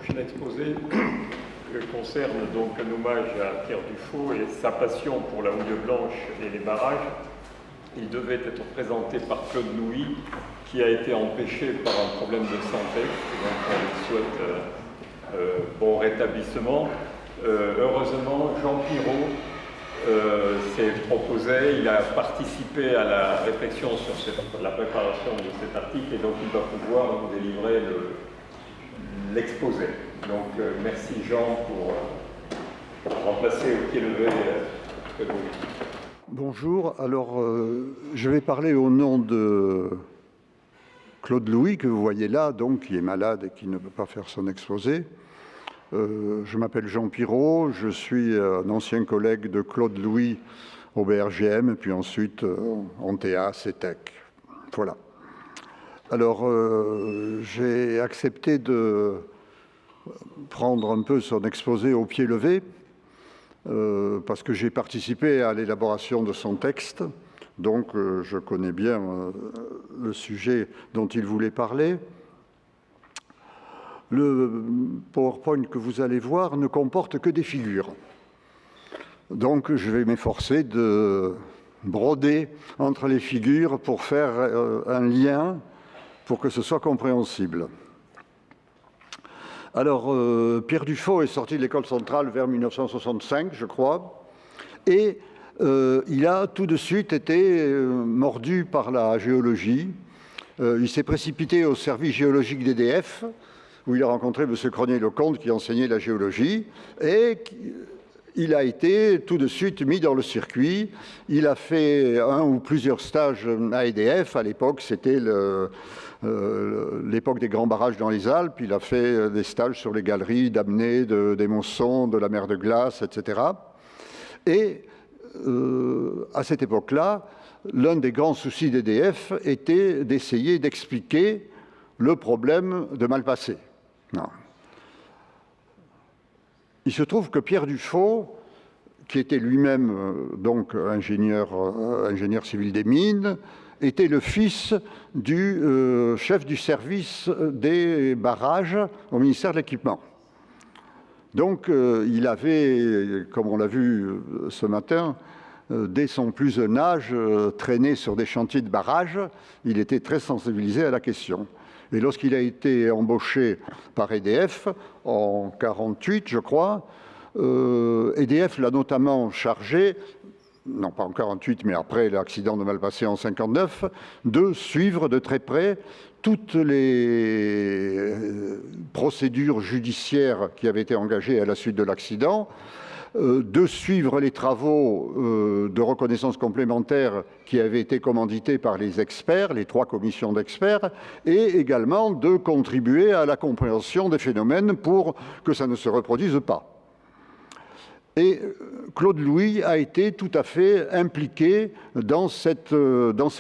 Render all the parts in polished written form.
prochain exposé concerne donc un hommage à Pierre Dufaux et sa passion pour la houille blanche et les barrages. Il devait être présenté par Claude Louis, qui a été empêché par un problème de santé. Donc on lui souhaite bon rétablissement. Heureusement, Jean Pirot s'est proposé, il a participé à la réflexion sur la préparation de cet article et donc il va pouvoir nous délivrer l'exposé. Donc merci Jean pour remplacer au pied levé Claude Louis. Bonjour, alors je vais parler au nom de Claude Louis, que vous voyez là, donc, qui est malade et qui ne peut pas faire son exposé. Je m'appelle Jean Pirot, je suis un ancien collègue de Claude Louis au BRGM, puis ensuite en TA, CETEC. Voilà. Alors, j'ai accepté de prendre un peu son exposé au pied levé, parce que j'ai participé à l'élaboration de son texte, donc je connais bien le sujet dont il voulait parler. Le PowerPoint que vous allez voir ne comporte que des figures. Donc je vais m'efforcer de broder entre les figures pour faire un lien, pour que ce soit compréhensible. Alors, Pierre Dufaux est sorti de l'école centrale vers 1965, je crois, et il a tout de suite été mordu par la géologie. Il s'est précipité au service géologique d'EDF, où il a rencontré M. Cronier-Lecomte, qui enseignait la géologie, et il a été tout de suite mis dans le circuit. Il a fait un ou plusieurs stages à EDF. À l'époque, c'était l'époque des grands barrages dans les Alpes. Il a fait des stages sur les galeries d'Amnés, des Montsons, de la mer de glace, etc. Et à cette époque-là, l'un des grands soucis d'EDF était d'essayer d'expliquer le problème de Malpasset. Non. Il se trouve que Pierre Dufaux, qui était lui-même donc ingénieur civil des mines, était le fils du chef du service des barrages au ministère de l'Équipement. Donc il avait, comme on l'a vu ce matin, dès son plus jeune âge, traîné sur des chantiers de barrages. Il était très sensibilisé à la question. Et lorsqu'il a été embauché par EDF, en 1948, je crois, EDF l'a notamment chargé, non pas en 1948, mais après l'accident de Malpasset en 1959, de suivre de très près toutes les procédures judiciaires qui avaient été engagées à la suite de l'accident, de suivre les travaux de reconnaissance complémentaire qui avaient été commandités par les experts, les 3 commissions d'experts, et également de contribuer à la compréhension des phénomènes pour que ça ne se reproduise pas. Et Claude Louis a été tout à fait impliqué dans ces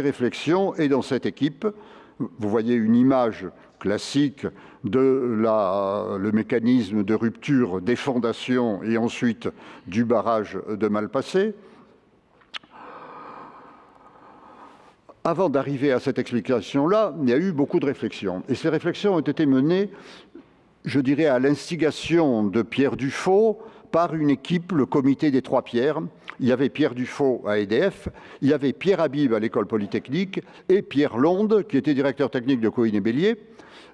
réflexions et dans cette équipe. Vous voyez une image classique de le mécanisme de rupture des fondations et ensuite du barrage de Malpasset. Avant d'arriver à cette explication-là, il y a eu beaucoup de réflexions. Et ces réflexions ont été menées, je dirais, à l'instigation de Pierre Dufaux par une équipe, le comité des 3 Pierres. Il y avait Pierre Dufaux à EDF, il y avait Pierre Habib à l'école polytechnique et Pierre Londe, qui était directeur technique de Cohen et Bélier.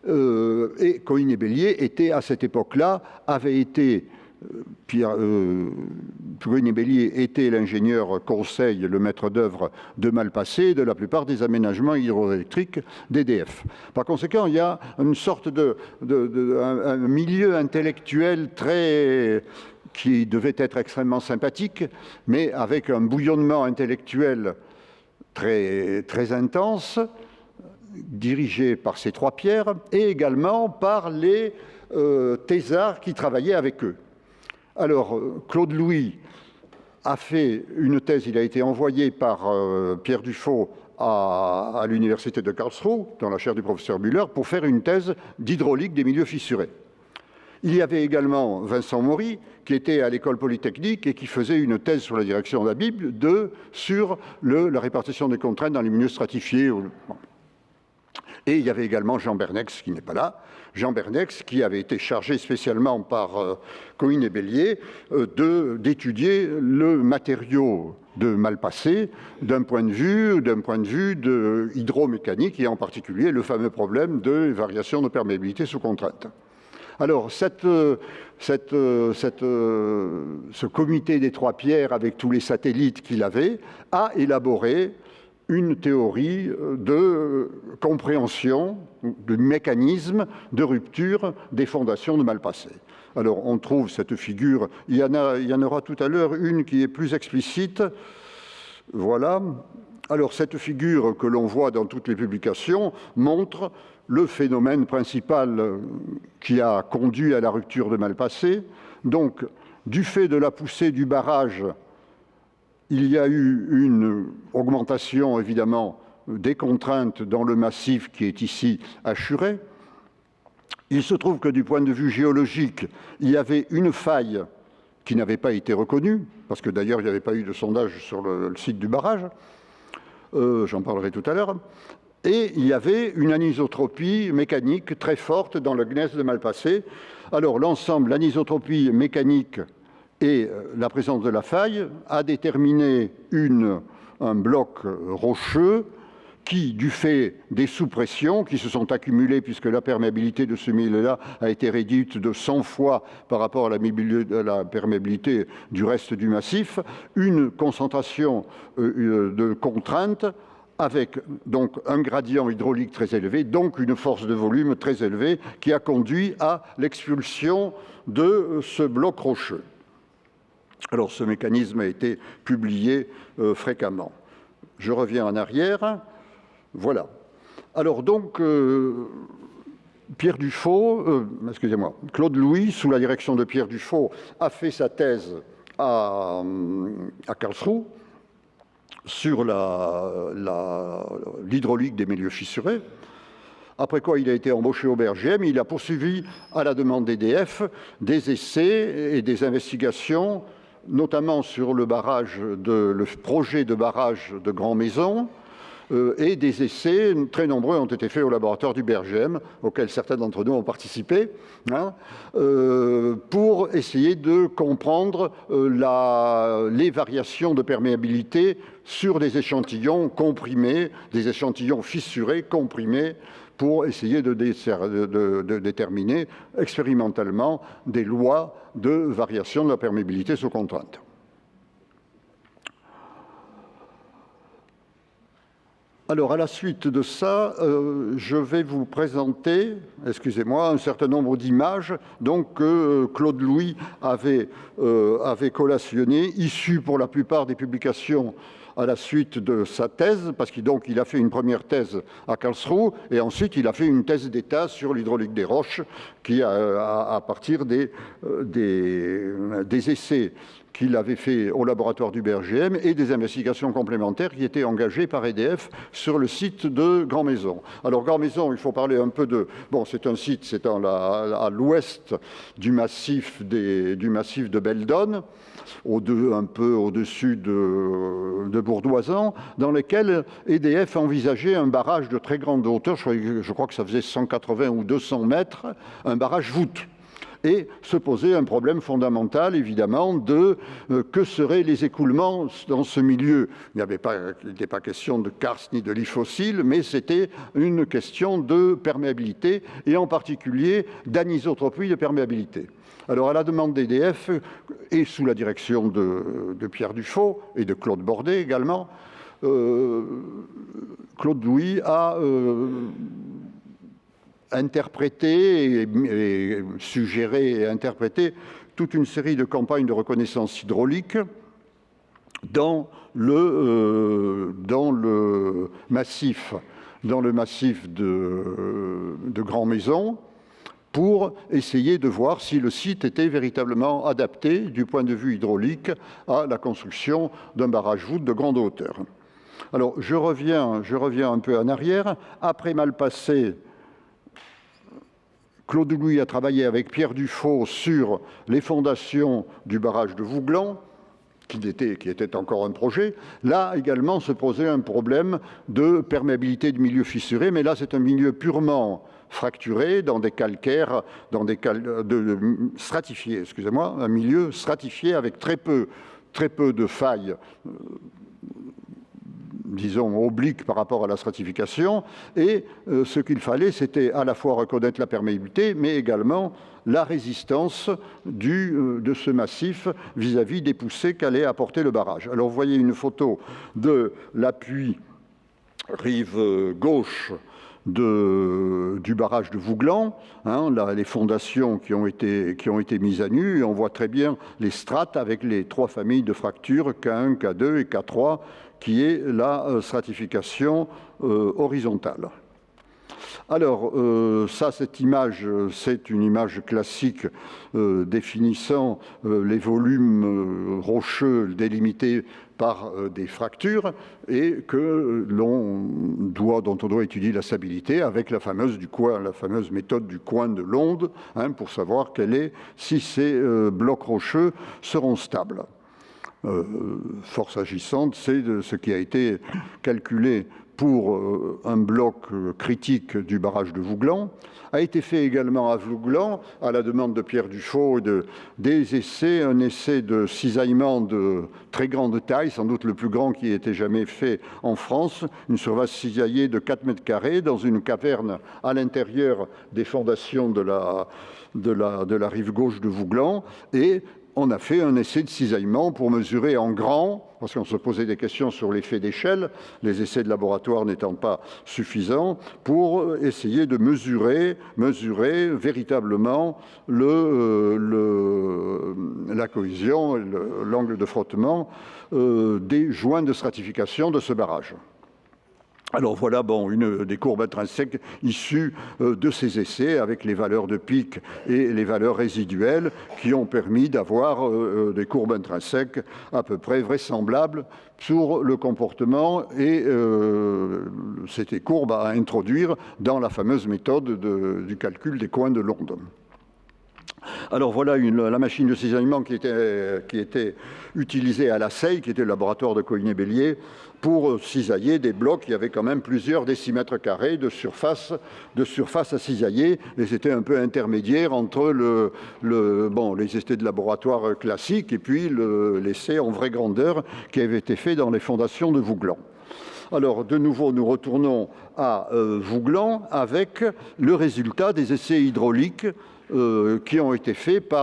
Et Cohen et Bélier était, à cette époque-là, Cohen et Bélier était l'ingénieur conseil, le maître d'œuvre de Malpasset, de la plupart des aménagements hydroélectriques d'EDF. Par conséquent, il y a une sorte un milieu intellectuel qui devait être extrêmement sympathique, mais avec un bouillonnement intellectuel très, très intense, dirigé par ces 3 Pierres, et également par les thésards qui travaillaient avec eux. Alors, Claude Louis a fait une thèse, il a été envoyé par Pierre Dufaux à l'université de Karlsruhe, dans la chaire du professeur Müller, pour faire une thèse d'hydraulique des milieux fissurés. Il y avait également Vincent Maury, qui était à l'école polytechnique et qui faisait une thèse sur la direction de la Bible sur la répartition des contraintes dans les milieux stratifiés. Et il y avait également Jean Bernex, qui n'est pas là, Jean Bernex, qui avait été chargé spécialement par Cohen et Bélier d'étudier le matériau de Malpasset d'un point de vue hydromécanique, et en particulier le fameux problème de variation de perméabilité sous contrainte. Alors, ce comité des trois pierres, avec tous les satellites qu'il avait, a élaboré une théorie de compréhension, de mécanisme de rupture des fondations de Malpasset. Alors, on trouve cette figure, il y en aura tout à l'heure une qui est plus explicite. Voilà. Alors, cette figure que l'on voit dans toutes les publications montre le phénomène principal qui a conduit à la rupture de Malpasset. Donc, du fait de la poussée du barrage, il y a eu une augmentation, évidemment, des contraintes dans le massif qui est ici assuré. Il se trouve que du point de vue géologique, il y avait une faille qui n'avait pas été reconnue, parce que d'ailleurs, il n'y avait pas eu de sondage sur le site du barrage. J'en parlerai tout à l'heure. Et il y avait une anisotropie mécanique très forte dans le gneiss de Malpasset. Alors, l'ensemble, l'anisotropie mécanique et la présence de la faille a déterminé un bloc rocheux qui, du fait des sous-pressions qui se sont accumulées, puisque la perméabilité de ce milieu-là a été réduite de 100 fois par rapport à la perméabilité du reste du massif, une concentration de contraintes avec donc un gradient hydraulique très élevé, donc une force de volume très élevée, qui a conduit à l'expulsion de ce bloc rocheux. Alors, ce mécanisme a été publié fréquemment. Je reviens en arrière. Voilà. Alors, donc, Pierre Dufaux, excusez-moi, Claude Louis, sous la direction de Pierre Dufaux, a fait sa thèse à Karlsruhe sur l'hydraulique des milieux fissurés. Après quoi, il a été embauché au BRGM. Il a poursuivi, à la demande d'EDF, des essais et des investigations, notamment sur le projet de barrage de Grand Maison, et des essais très nombreux ont été faits au laboratoire du BRGM, auquel certains d'entre nous ont participé, pour essayer de comprendre les variations de perméabilité sur des échantillons comprimés, des échantillons fissurés, comprimés, pour essayer de déterminer expérimentalement des lois de variation de la perméabilité sous contrainte. Alors, à la suite de ça, je vais vous présenter, excusez-moi, un certain nombre d'images que Claude Louis avait collationnées, issues pour la plupart des publications à la suite de sa thèse, parce qu'il a fait une première thèse à Karlsruhe, et ensuite il a fait une thèse d'État sur l'hydraulique des roches, qui, à partir des essais qu'il avait fait au laboratoire du BRGM et des investigations complémentaires qui étaient engagées par EDF sur le site de Grand Maison. Alors, Grand Maison, il faut parler un peu de... Bon, c'est un site, c'est à l'ouest du massif de Beldon, un peu au-dessus de Bourdoisan, dans lequel EDF envisageait un barrage de très grande hauteur, je crois que ça faisait 180 ou 200 mètres, un barrage voûte. Et se posait un problème fondamental, évidemment, de que seraient les écoulements dans ce milieu. Il n'était pas question de karst ni de lit fossile, mais c'était une question de perméabilité, et en particulier d'anisotropie de perméabilité. Alors, à la demande d'EDF, et sous la direction de Pierre Dufaux et de Claude Bordet également, Claude Louis a interprété et suggéré et interprété toute une série de campagnes de reconnaissance hydraulique dans le massif de Grand Maison, pour essayer de voir si le site était véritablement adapté du point de vue hydraulique à la construction d'un barrage voûte de grande hauteur. Alors, je reviens un peu en arrière. Après Malpasset, Claude Louis a travaillé avec Pierre Dufaux sur les fondations du barrage de Vouglan, qui était encore un projet. Là également se posait un problème de perméabilité de milieux fissurés, mais là c'est un milieu purement fracturé dans des calcaires, dans des stratifiés, excusez-moi, un milieu stratifié avec très peu de failles, disons, obliques par rapport à la stratification, et ce qu'il fallait, c'était à la fois reconnaître la perméabilité, mais également la résistance de ce massif vis-à-vis des poussées qu'allait apporter le barrage. Alors, vous voyez une photo de l'appui rive gauche du barrage de Vouglan, hein, là, les fondations qui ont été mises à nu, et on voit très bien les strates avec les 3 familles de fractures, K1, K2 et K3, qui est la stratification horizontale. Alors, cette image, c'est une image classique définissant les volumes rocheux délimités par des fractures et dont on doit étudier la stabilité avec la fameuse méthode du coin de l'onde, hein, pour savoir si ces blocs rocheux seront stables. Fort s'agissante, c'est de ce qui a été calculé pour un bloc critique du barrage de Vouglan, a été fait également à Vouglan, à la demande de Pierre Dufaux, des essais, un essai de cisaillement de très grande taille, sans doute le plus grand qui ait été jamais fait en France, une surface cisaillée de 4 mètres carrés dans une caverne à l'intérieur des fondations de la rive gauche de Vouglan, et on a fait un essai de cisaillement pour mesurer en grand, parce qu'on se posait des questions sur l'effet d'échelle, les essais de laboratoire n'étant pas suffisants, pour essayer de mesurer véritablement la cohésion, l'angle de frottement des joints de stratification de ce barrage. Alors voilà des courbes intrinsèques issues de ces essais avec les valeurs de pic et les valeurs résiduelles qui ont permis d'avoir des courbes intrinsèques à peu près vraisemblables sur le comportement, et c'était courbes à introduire dans la fameuse méthode du calcul des coins de l'onde. Alors voilà la machine de cisaillement qui était utilisée à la CEI, qui était le laboratoire de Coligny-Bellier, pour cisailler des blocs qui avaient quand même plusieurs décimètres carrés de surface à cisailler, et c'était un peu intermédiaire entre les essais de laboratoire classiques et puis l'essai en vraie grandeur qui avait été fait dans les fondations de Vouglan. Alors, de nouveau, nous retournons à Vouglan avec le résultat des essais hydrauliques qui ont été faits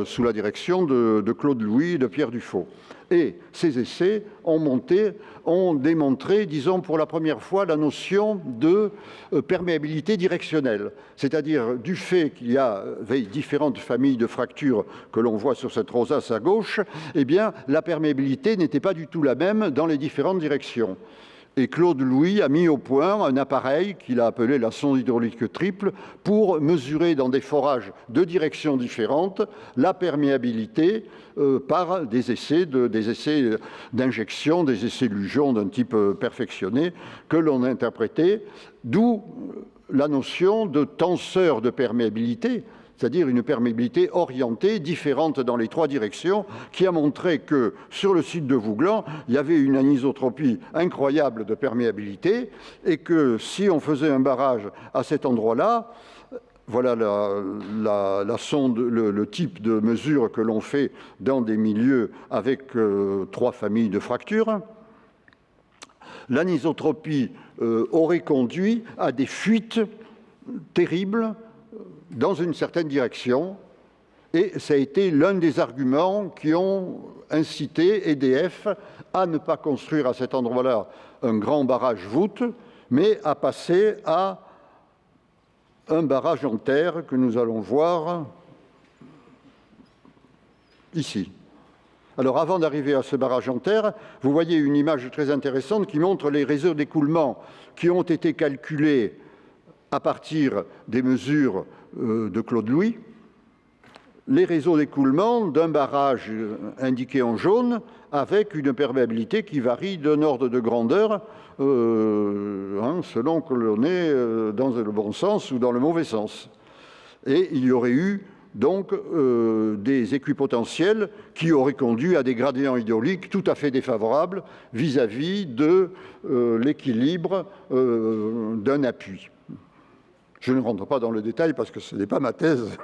sous la direction de Claude Louis et de Pierre Dufaux. Et ces essais ont démontré, disons pour la première fois, la notion de perméabilité directionnelle. C'est-à-dire du fait qu'il y avait différentes familles de fractures que l'on voit sur cette rosace à gauche, eh bien, la perméabilité n'était pas du tout la même dans les différentes directions. Et Claude Louis a mis au point un appareil qu'il a appelé la sonde hydraulique triple pour mesurer dans des forages de directions différentes la perméabilité par des essais d'injection, des essais Lujon d'un type perfectionné que l'on a interprété, d'où la notion de tenseur de perméabilité, c'est-à-dire une perméabilité orientée, différente dans les 3 directions, qui a montré que sur le site de Vouglan, il y avait une anisotropie incroyable de perméabilité, et que si on faisait un barrage à cet endroit-là, voilà la sonde, le type de mesure que l'on fait dans des milieux avec 3 familles de fractures. L'anisotropie aurait conduit à des fuites terribles dans une certaine direction, et ça a été l'un des arguments qui ont incité EDF à ne pas construire à cet endroit-là un grand barrage voûte, mais à passer à un barrage en terre que nous allons voir ici. Alors avant d'arriver à ce barrage en terre, vous voyez une image très intéressante qui montre les réseaux d'écoulement qui ont été calculés à partir des mesures de Claude Louis, les réseaux d'écoulement d'un barrage indiqué en jaune avec une perméabilité qui varie d'un ordre de grandeur selon que l'on est dans le bon sens ou dans le mauvais sens. Et il y aurait eu donc des équipotentiels qui auraient conduit à des gradients hydrauliques tout à fait défavorables vis-à-vis de l'équilibre d'un appui. Je ne rentre pas dans le détail parce que ce n'est pas ma thèse.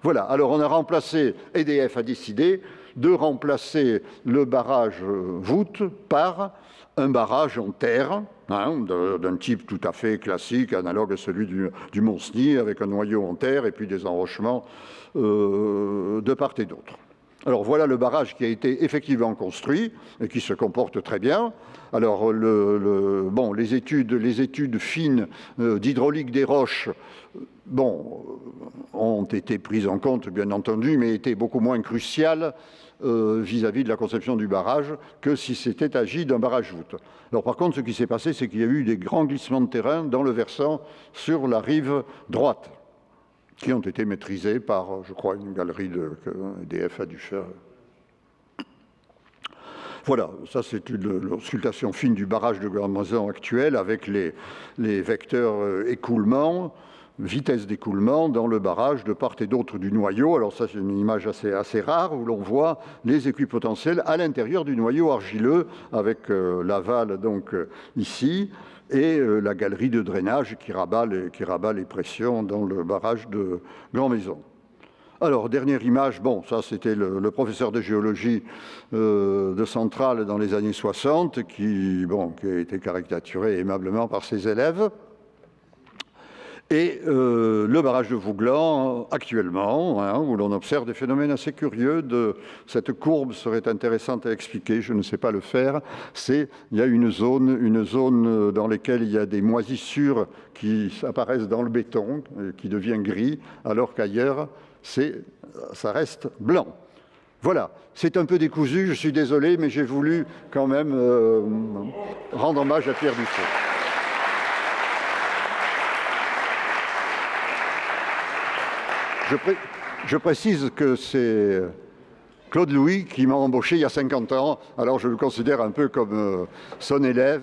Voilà, alors on a remplacé, EDF a décidé de remplacer le barrage voûte par un barrage en terre, d'un type tout à fait classique, analogue à celui du Mont-Cenis, avec un noyau en terre et puis des enrochements de part et d'autre. Alors voilà le barrage qui a été effectivement construit et qui se comporte très bien. Alors bon, les études fines d'hydraulique des roches ont été prises en compte, bien entendu, mais étaient beaucoup moins cruciales vis-à-vis de la conception du barrage que si c'était agi d'un barrage voûte. Alors par contre, ce qui s'est passé, c'est qu'il y a eu des grands glissements de terrain dans le versant sur la rive droite, qui ont été maîtrisés par, je crois, une galerie que EDF a dû faire. Voilà, ça c'est une auscultation fine du barrage de Grande-Maison actuel avec les vecteurs écoulement, vitesse d'écoulement dans le barrage de part et d'autre du noyau. Alors ça c'est une image assez rare où l'on voit les équipotentiels à l'intérieur du noyau argileux avec l'aval donc ici et la galerie de drainage qui rabat les pressions dans le barrage de Grande-Maison. Alors, dernière image, bon, ça c'était le professeur de géologie de Centrale dans les années 60 qui a été caricaturé aimablement par ses élèves. Et le barrage de Vouglan, actuellement, où l'on observe des phénomènes assez curieux. Cette courbe serait intéressante à expliquer, je ne sais pas le faire. Il y a une zone dans laquelle il y a des moisissures qui apparaissent dans le béton, qui devient gris, alors qu'ailleurs, ça reste blanc. Voilà, c'est un peu décousu, je suis désolé, mais j'ai voulu quand même rendre hommage à Pierre Dufay. Je précise que c'est Claude Louis qui m'a embauché il y a 50 ans, alors je le considère un peu comme son élève.